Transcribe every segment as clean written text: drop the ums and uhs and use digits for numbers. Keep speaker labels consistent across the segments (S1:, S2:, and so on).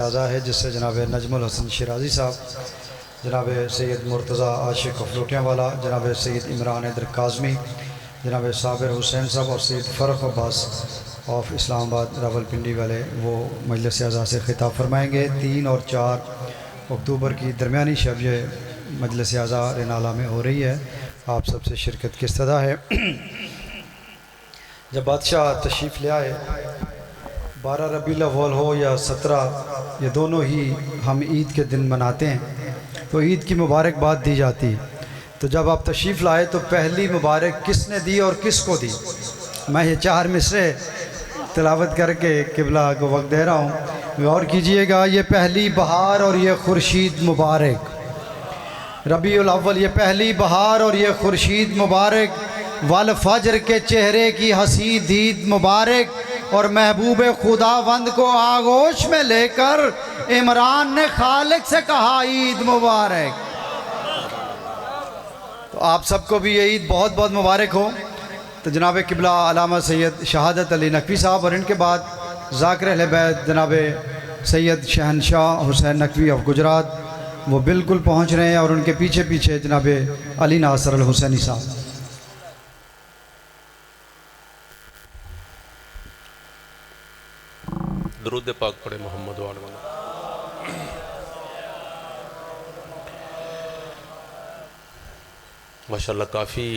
S1: ताज़ा है जिससे जनाब नजमुल हसन शिराजी साहब, जनाब सैयद मुर्तज़ा आशिक अफलोटियाँ वाला, जनाब सैयद इमरान हैदर काज़मी, जनाब साबिर हुसैन साहब और सैयद फ़र्रुख अब्बास ऑफ इस्लामाबाद रावलपिंडी वाले वो मजलिस आज़ा से ख़िताब फरमाएँगे। 3 और 4 अक्टूबर की दरमियानी शब ये मजलिस आज़ा रेनाला में हो रही है। आप सबसे शिरकत की इस्तदा है। जब बादशाह तशरीफ़ ले आए, 12 रबीउल अव्वल हो या 17, ये दोनों ही हम ईद के दिन मनाते हैं, तो ईद की मुबारकबाद दी जाती। तो जब आप तशरीफ़ लाए तो पहली मुबारक किसने दी और किसको दी? मैं ये 4 मिसरे तिलावत करके किबला को वक्त दे रहा हूँ, गौर कीजिएगा। ये पहली बहार और ये खुर्शीद मुबारक, रबीउल अव्वल ये पहली बहार और ये खुर्शीद मुबारक, वल फजर के चेहरे की हंसी दीद मुबारक, और महबूब खुदावंद को आगोश में लेकर इमरान ने खालिक से कहा ईद मुबारक। तो आप सबको भी ये ईद बहुत बहुत मुबारक हो। तो जनाब किबला अल्लामा सैयद शहादत अली नकवी साहब और इनके बाद ज़ाकिर अहले बैत जनाब सैयद शहनशाह हुसैन नकवी ऑफ गुजरात वो बिल्कुल पहुँच रहे हैं, और उनके पीछे पीछे जनाब अली नासर अल हुसैनी साहब।
S2: दरूद पाक पढ़े मोहम्मद वाले। माशाल्लाह काफ़ी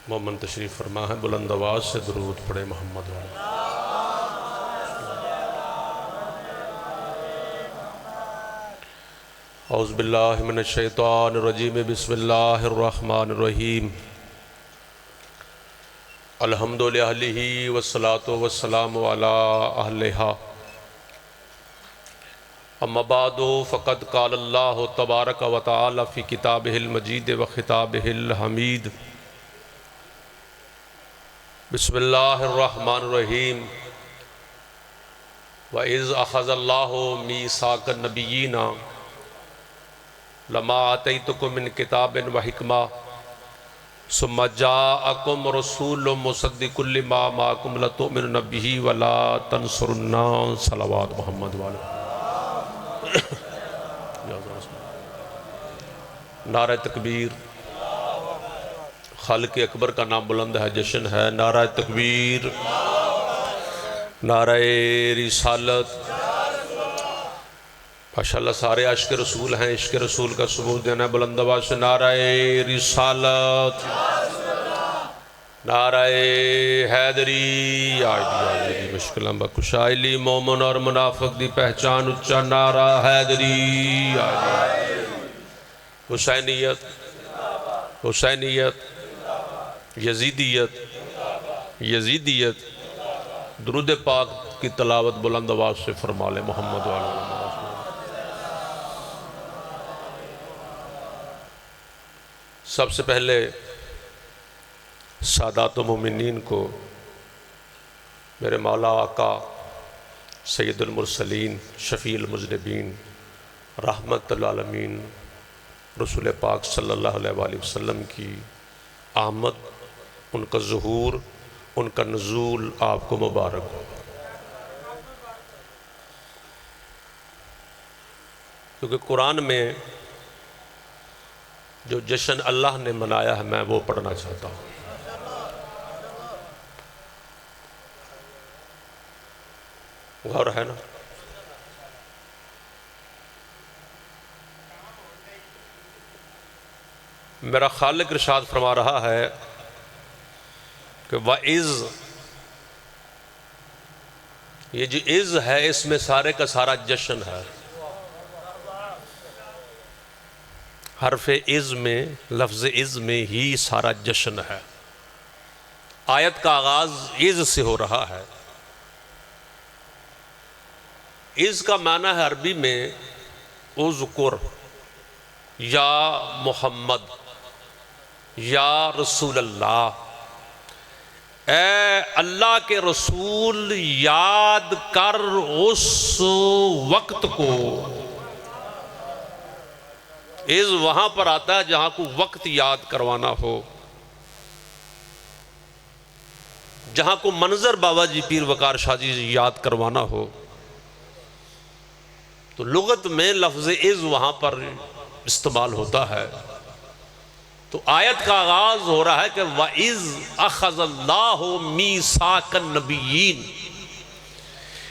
S2: मोमन तशरीफ़ फरमा है, बुलंद आवाज़ से दरूद पढ़े मोहम्मद वाले। औज़ु बिल्लाहि मिनश शैतानिर रजीम, बिस्मिल्लाहिर रहमानिर रहीम। अल्हम्दुलिल्लाह अहलिही वस्सलातु वस्सलामु अला अहलिहा, अम्मा बादु फ़क़द क़ालल्लाहु तबारक व तआला फ़ी किताबिहिल मजीद व ख़िताबिहिल हमीद। बिस्मिल्लाहिर रहमानिर रहीम। व इज़ अख़ज़ल्लाहु मीसाक़न नबिय्यीना लमा आतैतुकुम मिन किताबिन व हिकमा सुम्मा जाअकुम रसूलुम मुसद्दिक़ुल लिमा माअकुम लतु'मिनुन बिही व ला तंसुरुन्ना। सलावत मोहम्मद वाले। नारा तकबीर, खालिक अकबर का नाम बुलंद है, जश्न है। नारा तकबीर, नारा रिसालत। माशाल्लाह सारे इश्क़ रसूल हैं, इश्क़ रसूल का सबूत देना बुलंद आवाज़ से। नारा रिसालत, नारा हैदरी। आजी मुश्किल बकुशाइली मोमन और मुनाफिक दी पहचान उच्चा नारा हैदरी। हुसैनियत, हुसैनियत, यजीदियत, यजीदियत। दुरूद पाक की तलावत बुलंद आवाज़ से फरमा ले मोहम्मद वाले। सबसे पहले सादात मोमिनीन को मेरे मौला आका सैयदुल मुरसलीन शफ़ीउल मुज़निबीन रहमतुल आलमीन रसूल पाक सल्लल्लाहु अलैहि वसल्लम की आमद, उनका ज़ुहूर, उनका नुज़ूल आपको मुबारक हो। क्योंकि कुरान में जो जश्न अल्लाह ने मनाया है मैं वो पढ़ना चाहता हूँ। गौर है ना? मेरा खालिक इरशाद फरमा रहा है कि वाइज़, ये जो इज़ है इसमें सारे का सारा जश्न है। हरफ इज़ में, लफ्ज़ इज़ में ही सारा जश्न है। आयत का आगाज़ इज़ से हो रहा है। इज़ का माना है अरबी में उज़्कुर या मोहम्मद या रसूल अल्लाह। ए अल्लाह के रसूल, याद कर उस वक्त को। इज़ वहाँ पर आता है जहाँ को वक्त याद करवाना हो, जहाँ को मंजर बाबा जी पीर वकार शाह जी याद करवाना हो। तो लुगत में लफ्ज़ इज़ वहाँ पर इस्तेमाल होता है। तो आयत का आगाज़ हो रहा है कि वइज़ अख़ज़ल्लाहु मीसाकन नबिय्यीन,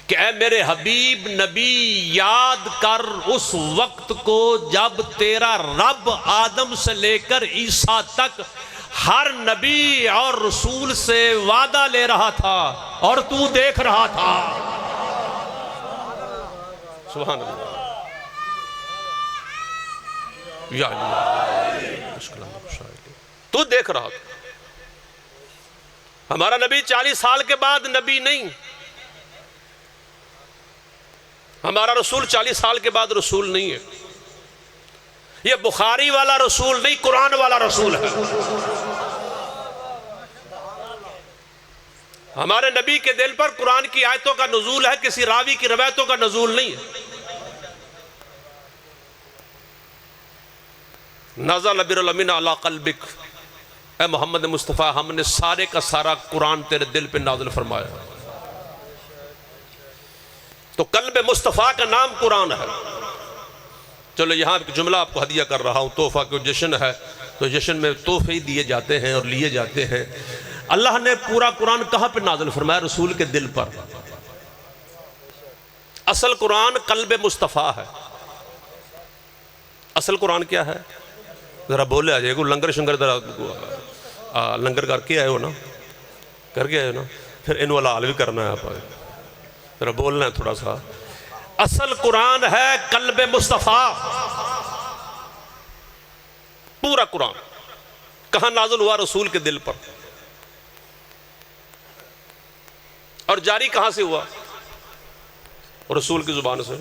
S2: कि ऐ मेरे हबीब नबी याद कर उस वक्त को जब तेरा रब आदम से लेकर ईसा तक हर नबी और रसूल से वादा ले रहा था और तू देख रहा था। सुभान अल्लाह। या तू देख रहा था। हमारा नबी 40 साल के बाद नबी नहीं, हमारा रसूल 40 साल के बाद रसूल नहीं है। ये बुखारी वाला रसूल नहीं, कुरान वाला रसूल है। हमारे नबी के दिल पर कुरान की आयतों का नुज़ूल है, किसी रावी की रवायतों का नुज़ूल नहीं है। नज़ल बिल अमीन अला क़ल्बिक, ऐ मोहम्मद मुस्तफ़ा हमने सारे का सारा कुरान तेरे दिल पे नाज़िल फरमाया। तो कल्ब मुस्तफ़ा का नाम कुरान है। चलो यहाँ एक जुमला आपको हदिया कर रहा हूँ। तोहफा को जश्न है तो जश्न में तोहफे ही दिए जाते हैं और लिए जाते हैं। अल्लाह ने पूरा कुरान कहाँ पे नाज़िल फरमाया? रसूल के दिल पर। असल कुरान कल्ब मुस्तफ़ा है। असल कुरान क्या है? ज़रा बोले आ जाएगा। लंगर शंगर ज़रा लंगर करके आए हो ना, करके आए हो ना, फिर इन वाला हाल भी करना है आप, ज़रा बोलना है थोड़ा सा। असल कुरान है कल्ब मुस्तफ़ा। पूरा कुरान कहाँ नाज़िल हुआ? रसूल के दिल पर। और जारी कहां से हुआ? रसूल की जुबान से।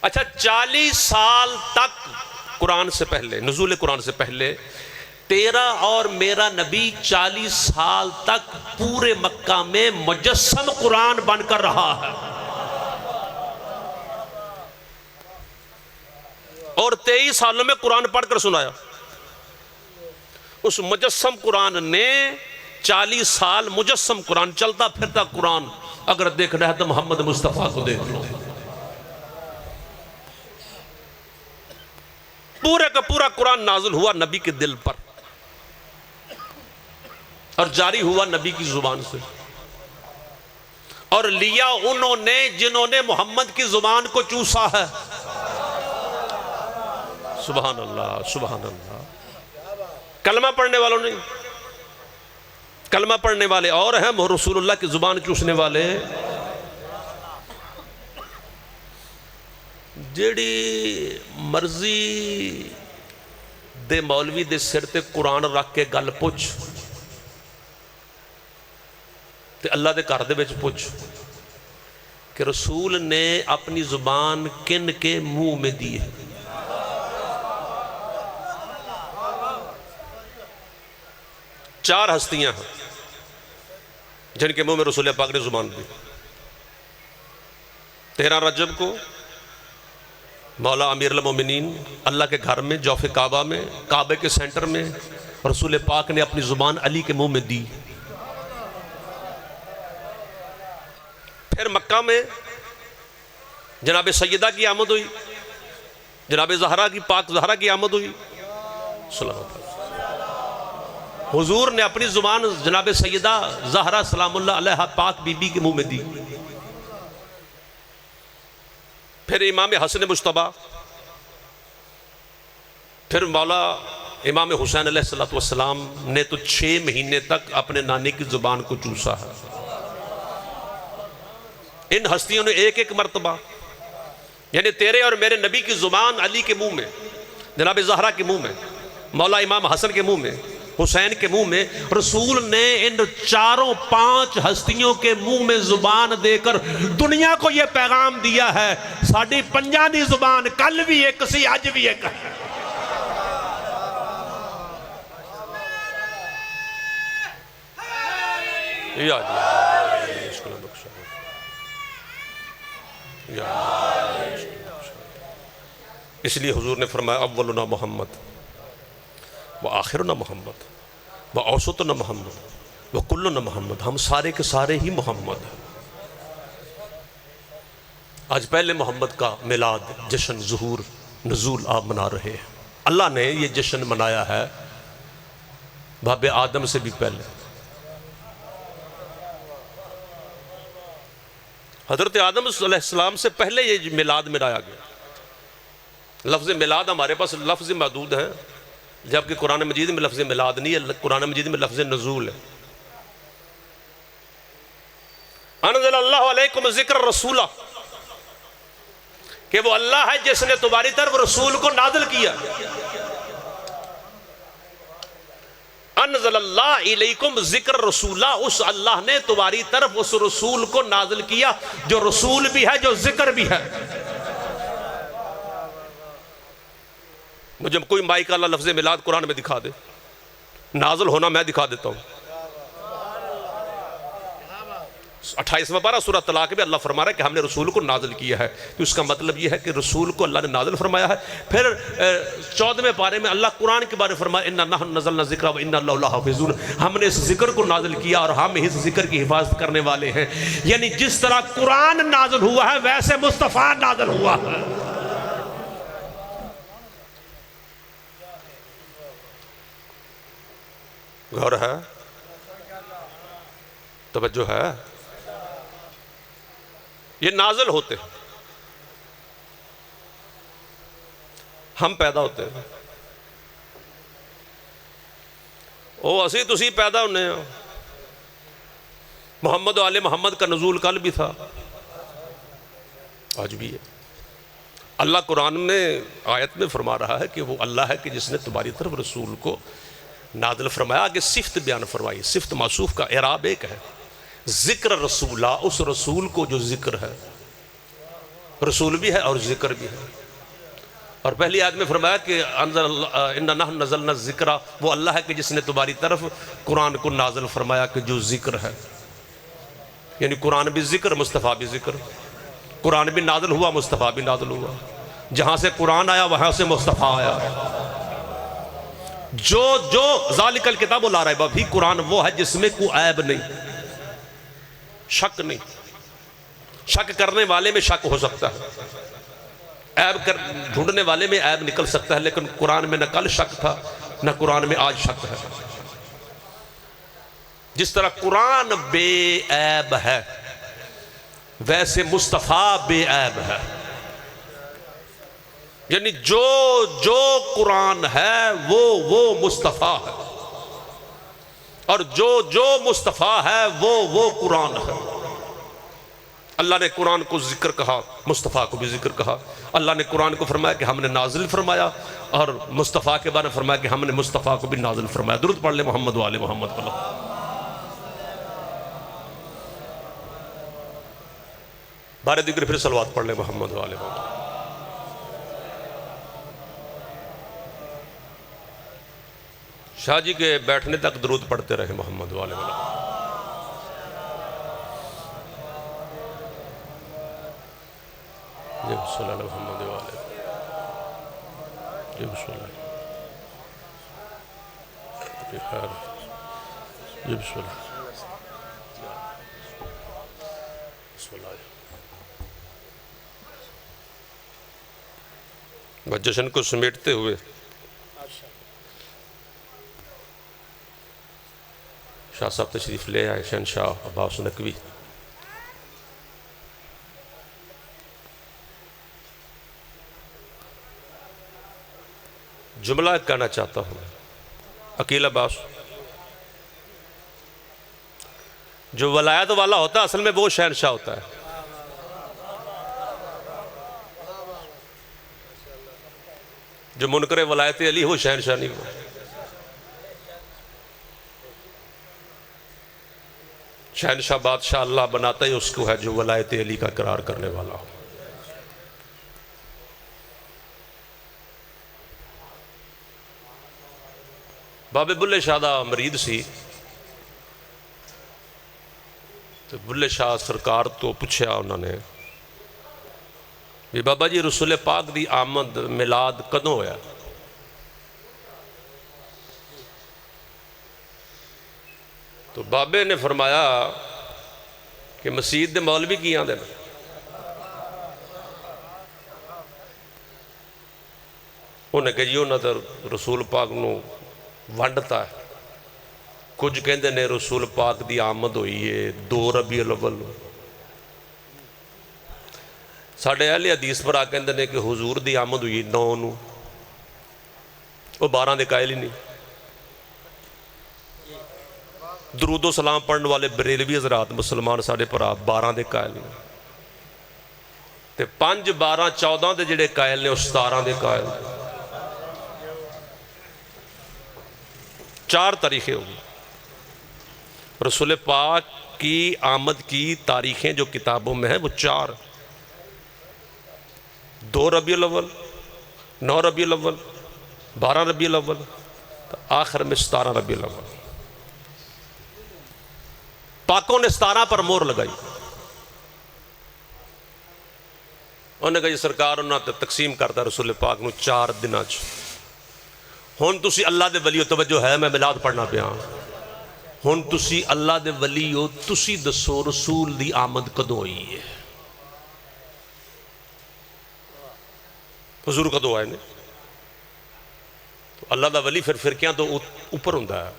S2: अच्छा, 40 साल तक कुरान से पहले, नुज़ूल कुरान से पहले, तेरा और मेरा नबी 40 साल तक पूरे मक्का में मुजस्सम कुरान बनकर रहा है। और 23 सालों में कुरान पढ़कर सुनाया। उस मुजस्सम कुरान ने 40 साल मुजस्सम कुरान, चलता फिरता कुरान, अगर देखना है तो मोहम्मद मुस्तफ़ा को देख लो। पूरे का पूरा कुरान नाज़िल हुआ नबी के दिल पर और जारी हुआ नबी की जुबान से। और लिया उन्होंने जिन्होंने मोहम्मद की जुबान को चूसा है। सुभान अल्लाह, सुभान अल्लाह। कलमा पढ़ने वालों नहीं, कलमा पढ़ने वाले और हैं, रसूलुल्लाह की जुबान चूसने वाले। जेड़ी मर्जी दे मौलवी दे सिर ते कुरान रख के गल पुछ ते अल्लाह दे घर दे विच पुछ कि रसूल ने अपनी जुबान किन के मुंह में दी है। चार हस्तियां हैं जिनके मुंह में रसूल पाक ने जुबान दी। 13 रजब को मौला अमीरुल मोमिनीन अल्लाह के घर में जौफ़े काबा में, काबे के सेंटर में रसूल पाक ने अपनी जुबान अली के मुंह में दी। फिर मक्का में जनाब सैयदा की आमद हुई, जनाब ज़हरा की, पाक ज़हरा की आमद हुई। हुजूर ने अपनी जुबान जनाब सैयदा ज़हरा सलामुल्लाह अलैहा पाक बीबी के मुंह में दी। फिर इमाम हसन मुश्तबा, फिर मौला इमाम हुसैन अलैहिस्सलातु वस्सलाम ने तो 6 महीने तक अपने नानी की जुबान को चूसा है। इन हस्तियों ने एक एक मर्तबा, यानी तेरे और मेरे नबी की जुबान अली के मुंह में, जनाब ज़हरा के मुंह में, मौला इमाम हसन के मुंह में, हुसैन के मुंह में, रसूल ने इन चारों 5 हस्तियों के मुंह में जुबान देकर दुनिया को यह पैगाम दिया है, साड़ी पंजां दी जुबान कल भी एक सी, अज भी एक है। इसलिए हुजूर ने फरमाया अव्वलुना मोहम्मद व आखिरुना मोहम्मद व औसतुना मोहम्मद व कुल्लुना मोहम्मद। हम सारे के सारे ही मोहम्मद हैं। आज पहले मोहम्मद का मिलाद जश्न ज़ुहूर नज़ूल आप मना रहे हैं। अल्लाह ने ये जश्न मनाया है बाबे आदम से भी पहले। हज़रत आदम अलैहिस्सलाम से पहले ये मिलाद मनाया गया। लफ्ज़ मिलाद हमारे पास लफ्ज़ मौजूद हैं, जबकि कुरान मजीद में लफ्ज़ मिलाद नहीं है, कुरान मजीद में लफ्ज़ नज़ूल है। अनज़लल्लाहु अलैकुम ज़िक्र रसूला, कि वो अल्लाह है जिसने तुम्हारी तरफ रसूल को नाज़िल किया। अनज़लल्लाहु अलैकुम ज़िक्र रसूला, उस अल्लाह ने तुम्हारी तरफ उस रसूल को नाज़िल किया जो रसूल भी है, जो जिक्र भी है। मुझे कोई माइक अल्लाह लफ्ज़ मिलाद कुरान में दिखा दे, नाज़िल होना मैं दिखा देता हूँ। 28वां पारा सूरह तलाक में अल्लाह फरमा रहा है कि हमने रसूल को नाज़िल किया है। तो उसका मतलब यह है कि रसूल को अल्लाह ने नाज़िल फरमाया है। फिर 14वें पारे में अल्लाह कुरान के बारे में फरमाया, इन्ना नहनु नज़्ज़लना ज़िक्रा व इन्ना लहू लहाफ़िज़ून, हमने इस जिक्र को नाज़िल किया और हम इस जिक्र की हिफाजत करने वाले हैं। यानी जिस तरह कुरान नाज़िल हुआ है वैसे मुस्तफ़ा नाज़िल हुआ है। गौर है, तवज्जो है। ये नाज़िल होते हैं, हम पैदा होते हैं। ओ असी तुसी पैदा होने हो। मोहम्मद आले मोहम्मद का नज़ूल कल भी था, आज भी है। अल्लाह कुरान में आयत में फरमा रहा है कि वो अल्लाह है कि जिसने तुम्हारी तरफ रसूल को नाज़िल फरमाया। आगे सिफ्त बयान फरमाई, सिफ्त मासूफ का एराब एक है, जिक्र रसूला, उस रसूल को जो जिक्र है, रसूल भी है और जिक्र भी है। और पहली आयत में फरमाया कि इन्ना नहनु नज़्ज़लना ज़िक्रा, वो अल्लाह है कि जिसने तुम्हारी तरफ कुरान को नाज़िल फरमाया कि जो जिक्र है। यानी कुरान भी जिक्र, मुस्तफ़ा भी जिक्र। कुरान भी नाज़िल हुआ, मुस्तफ़ा भी नाज़िल हुआ। जहाँ से कुरान आया वहाँ से मुस्तफ़ा आया। जो जो ज़ालिकल किताब ला रहा है भी, कुरान वो है जिसमें कोई ऐब नहीं, शक नहीं। शक करने वाले में शक हो सकता है, ऐब कर ढूंढने वाले में ऐब निकल सकता है, लेकिन कुरान में न कल शक था न कुरान में आज शक है। जिस तरह कुरान बेऐब है वैसे मुस्तफ़ा बेऐब है। यानी जो जो कुरान है वो मुस्तफ़ा है, और जो जो मुस्तफ़ा है वो कुरान है। अल्लाह ने कुरान को जिक्र कहा, मुस्तफ़ा को भी जिक्र कहा। अल्लाह ने कुरान को फरमाया कि हमने नाजिल फरमाया, और मुस्तफ़ा के बारे में फरमाया कि हमने मुस्तफ़ा को भी नाजिल फरमाया। दुरूद पढ़ ले मोहम्मद वाले मोहम्मद वाला। बारे दिक्र फिर सलवात पढ़ ले मोहम्मद वाले मोहम्मद। शाह जी के बैठने तक दुरूद पढ़ते रहे मोहम्मद वाले वाला। जी बिस्मिल्लाह मोहम्मद वाले, जी बिस्मिल्लाह, जी खैर, जी बिस्मिल्लाह, बिस्मिल्लाह। बस जश्न को समेटते हुए शाह साहब तशरीफ़ ले आए, शहनशाह अब्बास नकवी। जुमला कहना चाहता हूँ, अकील अब्बास जो वलायत वाला होता है असल में वो शहनशाह होता है। जो मुनकर वलायत अली हो शहनशाह नहीं हो। शहनशाह बादशाह अल्लाह बनाता ही उसको है जो वलायत अली का करार करने वाला हो। बाबे बुल्ले शाह दा मरीद सी, तो बुल्ले शाह सरकार तो पूछा उन्होंने भी बाबा जी रसूल पाक दी आमद मिलाद कदों होया? तो बाबे ने फरमाया कि मसीद दे मौलवी की आंदे उन्हें कहा जी उन्हें तो रसूल पाक नूं वंडता है। कुछ कहते ने रसूल पाक की आमद हुई है 2 रबीउल अव्वल। साढ़े अहले हदीस पर आ कहते हैं कि हुजूर की आमद हुई 9 नूं, वो 12 के कायल ही नहीं। दरूदो सलाम पढ़ने वाले बरेलवी हजरात मुसलमान साढ़े भरा 12 के कायल ने, तो 5, 12, 14 के जोड़े कायल ने 17 के कायल। 4 तारीखें होगी रसूल पाक की आमद की तारीखें जो किताबों में है वो 4, 2 रबीउल अव्वल, 9 रबीउल अव्वल, 12 रबीउल अव्वल, तो आखिर में 17 रबीउल अव्वल। पाकों ने 17 पर मोहर लगाई। उन्हें कहा जी सरकार उन्होंने तकसीम करता रसूल पाक नूं 4 दिनों च। हुण तुसी अल्लाह दे वली हो, तवज्जो है मैं मिलाद पढ़ना पिया। हुण तुसी अल्लाह दे वली हो, तुसी दसो रसूल दी आमद कदों हुई है? हुजूर कदों आए ने? तो अल्लाह दा वली फिर फिरकियां तो ऊपर हुंदा है।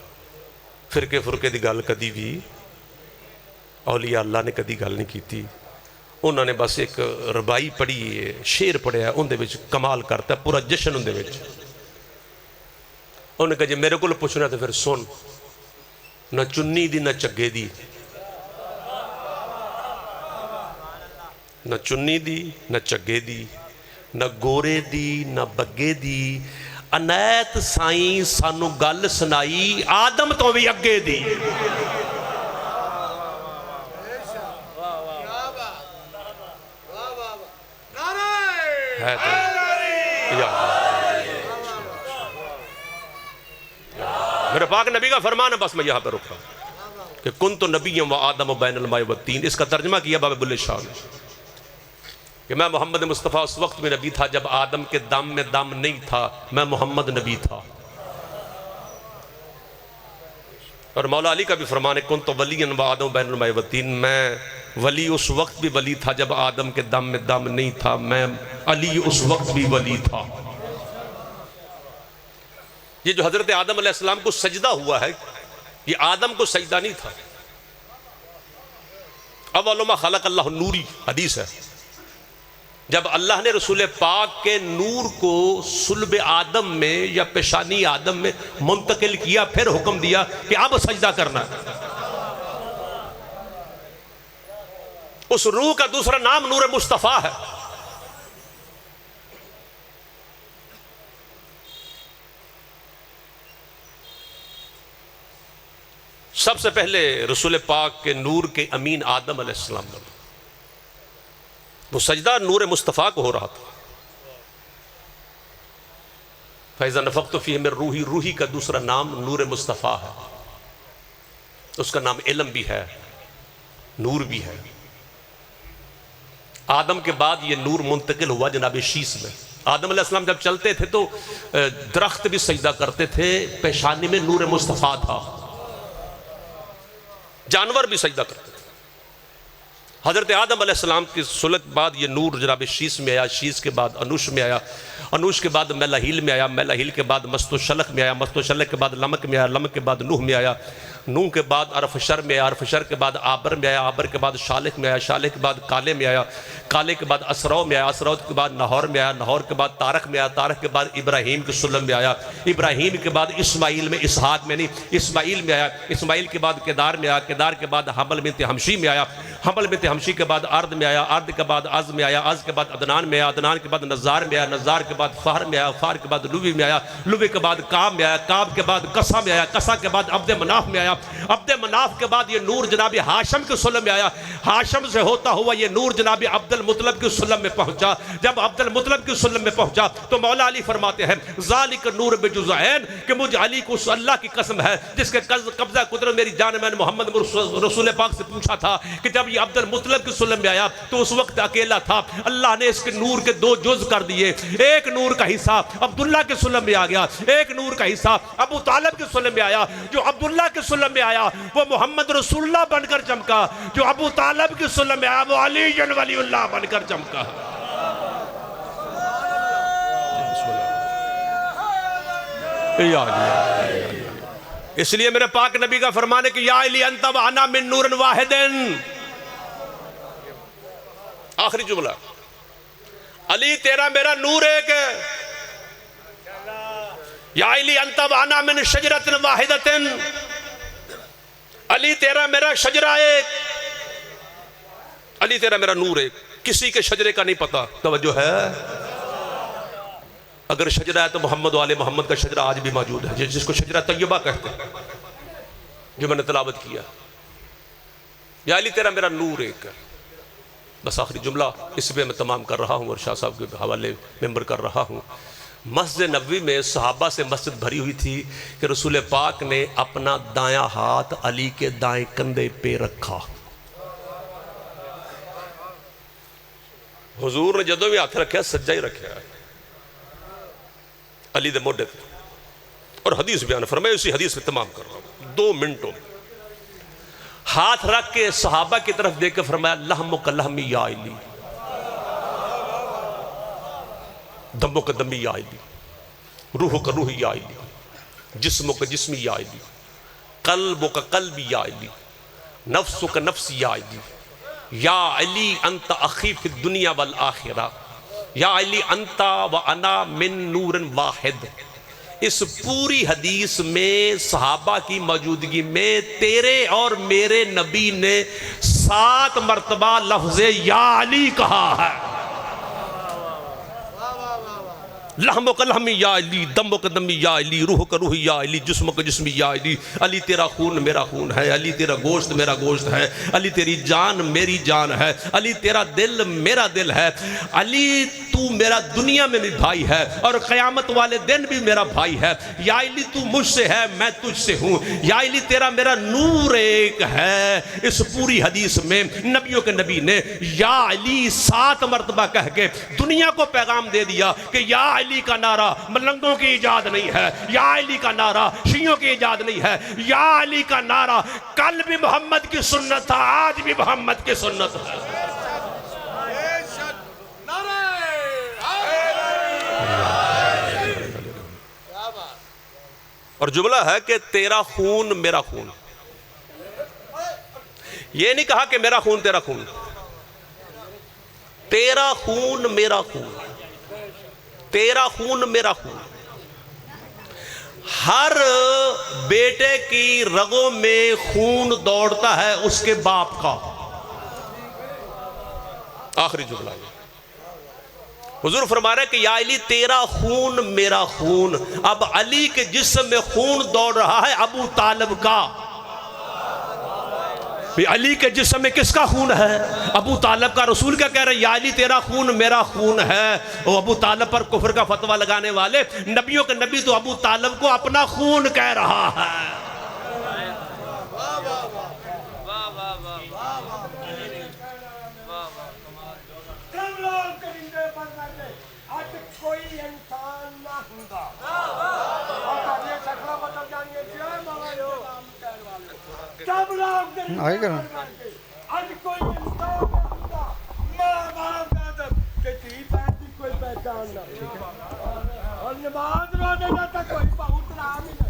S2: फिरके फुरके की गल कदी भी औलिया अल्लाह ने कदी गल नहीं की। उन्होंने बस एक रबाई पढ़ी है, शेर पढ़िया, उनके कमाल करता, पूरा जश्न उनके। उन्हें कहा जी मेरे को पुछना तो फिर सुन, न चुन्नी दी न झग्गे दी, न चुन्नी दी न झग्गे दी, न गोरे दी न बग्गे दी, अनैत साईं सानू गल सुनाई आदम तो भी अगे दी। है तो मेरे पाक नबी का फरमान है। बस मैं यहाँ पर रुका कि कुन तो नबी व आदम बैनुल माए व तीन। इसका तर्जमा किया बाबा बुल्ले शाह ने कि मैं मोहम्मद मुस्तफ़ा उस वक्त में नबी था जब आदम के दम में दम नहीं था, मैं मोहम्मद नबी था। और मौला अली का भी फरमान है कुन तो वलीयन व आदम बैनुल माए व तीन। मैं वली उस वक्त भी वली था जब आदम के दम में दम नहीं था, मैं अली उस वक्त भी वली था। ये जो हजरत आदम अलैहिस्सलाम को सजदा हुआ है, ये आदम को सजदा नहीं था। अव्वलुमा खलक अल्लाह नूरी हदीस है। जब अल्लाह ने रसूल पाक के नूर को सुल्ब आदम में या पेशानी आदम में मुंतकिल किया, फिर हुक्म दिया कि अब सजदा करना है। उस रूह का दूसरा नाम नूर मुस्तफ़ा है। सबसे पहले रसूल पाक के नूर के अमीन आदम अलैहिस्सलाम बने। वो सजदा नूर मुस्तफ़ा को हो रहा था। फैज़ा नफ़क़्तु फ़ीहि मिन रूही, रूही का दूसरा नाम नूर मुस्तफ़ा है। उसका नाम इल्म भी है, नूर भी है। आदम के बाद ये नूर मुंतकिल हुआ जनाब शीस में। आदम अलैहिस्सलाम जब चलते थे तो दरख्त भी सजदा करते थे, पेशानी में नूर मुस्तफ़ा था। जानवर भी सजदा करते थे। हज़रत आदम अलैहिस्सलाम की सुलत बाद ये नूर जनाब शीस में आया, शीस के बाद अनुश में आया, अनुश के बाद मैलाहील में आया, मैलाहील के बाद मस्तशलक में आया, मस्तशलक के बाद लमक में आया, लमक के बाद नूह में आया, नूह के बाद अरफशर में आया, अरफशर के बाद आबर में आया, आबर के बाद शालिक में आया, शालिक के बाद काले में आया, काले के बाद असरौ में आया, असरौ के बाद नहौर में आया, नहौर के बाद तारक में आया, तारक के बाद इब्राहीम के सुलम में आया, इब्राहीम के बाद इस्माइल में, इसहाक में नहीं इस्माइल में आया, इस्माइल के बाद केदार में आया, केदार के बाद हमल बिन्त हमशी में आया, हमल बिन्त हमशी के बाद अर्द में आया, अर्द के बाद अज़ में आया, अज़ के बाद अदनान में आया, अदनान के बाद नज़ार में आया, नज़ार के बाद फ़हर में आया, फ़हर के बाद लुवी में आया, लुवी के बाद काब में आया, काब के बाद कसा में आया, कसा के बाद अब्द मनाफ में आया, अब्द मनाफ के बाद ये नूर जनाब हाशम के सुलम में आया, हाशम से होता हुआ ये नूर जनाब अब्दुल मुतलब के सुलम में पहुंचा। जब अब्दुल मुतलब के सुलम में पहुंचा तो मौला अली फरमाते हैं ज़ालिक नूर बिजुज़ैन कि मुझे अली को उस अल्लाह की कसम है जिसके कब्जा कुदरत मेरी जान मैंने मोहम्मद रसूल पाक से पूछा था कि जब ये अब्दुल मुतलब के सुलम में आया तो उस वक्त अकेला था। अल्लाह ने इसके नूर के 2 जुज कर दिए। एक नूर का हिस्सा अब्दुल्ला के सुलम में आ गया, एक नूर का हिस्सा अबू तालिब के सुलम में आया। जो अब्दुल्ला के सुलम में आया वो मोहम्मद रसूलुल्लाह बनकर चमका, जो अबू तालिब के सुलम में आया वो अली वलीउल्लाह बनकर चमका। या अली। इसलिए मेरे पाक नबी का फरमाने कि या अली अंत व अना मिन नूरन वाहिदन। आखिरी जुमला, अली तेरा मेरा नूर एक है। या अली अंत व अना मिन शजरतिन वाहिदतिन, अली तेरा मेरा शजरा एक, अली तेरा मेरा नूर एक। किसी के शजरे का नहीं पता, तवज्जो है। अगर शजरा है तो मोहम्मद वाले मोहम्मद का शजरा आज भी मौजूद है, जिसको शजरा तैयबा कहते हैं, जो मैंने तलावत किया। या अली तेरा मेरा नूर एक है। बस आखिरी जुमला इस पे मैं तमाम कर रहा हूँ और शाह साहब के हवाले मेंबर कर रहा हूँ। मस्जिद नबवी में सहाबा से मस्जिद भरी हुई थी कि रसूल पाक ने अपना दायां हाथ अली के दाएं कंधे पे रखा। हुजूर ने जदों भी हाथ रखा सज्जा ही रखा अली दे मोढे पे, और हदीस बयान फरमाए, उसी हदीस पे तमाम कर रहा हूं 2 मिनटों में। हाथ रख के सहाबा की तरफ देख के फरमाया लहमो का लहमी या अली, दमो का दमी या अली, रूह का रूह या अली, जिस्मो का जिस्मी या अली, कल्बो का कल्बी या अली, नफ्सो का नफ्सी या अली, या अली अंत अखी फिद दुनिया वल आखिरा, या अली अंता व अना मिन नूरन वाहिद। इस पूरी हदीस में सहाबा की मौजूदगी में तेरे और मेरे नबी ने 7 मरतबा लफ्ज़े या अली कहा है। लहमो का लहमी या अली, दमो का दमी या अली, रूह का रूह या अली, जिस्मो का जिस्मी या अली। अली तेरा खून मेरा खून है, अली तेरा गोश्त मेरा गोश्त है, अली तेरी जान मेरी जान है, अली तेरा दिल मेरा दिल है, अली तू मेरा दुनिया में भी भाई है और क़यामत वाले दिन भी मेरा भाई है। या अली तू मुझसे है मैं तुझसे हूँ, या अली तेरा मेरा नूर एक है। इस पूरी हदीस में नबियों के नबी ने या अली 7 मरतबा कह के दुनिया को पैगाम दे दिया कि या अली का नारा मलंगों की इजाद नहीं है, या अली का नारा शियों की इजाद नहीं है, या अली का नारा कल भी मोहम्मद की सुन्नत था, आज भी मोहम्मद की सुन्नत है। और जुमला है कि तेरा खून मेरा खून। ये नहीं कहा कि मेरा खून तेरा खून, तेरा खून मेरा खून, तेरा खून मेरा खून। हर बेटे की रगों में खून दौड़ता है उसके बाप का। आखिरी जुमला हुजूर फरमा रहे कि या अली तेरा खून मेरा खून। अब अली के जिस्म में खून दौड़ रहा है अबू तालिब का। अली के जिस्म में किसका खून है? अबू तालिब का। रसूल क्या कह रहे हैं? या अली तेरा खून मेरा खून है। वो अबू तालिब पर कुफर का फतवा लगाने वाले नबियों के नबी तो अबू तालिब को अपना खून कह रहा है।
S1: आगे करो।
S3: आज कोई इंसान माँ बाप का के ती पैर की कोई पहचान ना, और नमाज रोने जाता कोई बहुत राम ही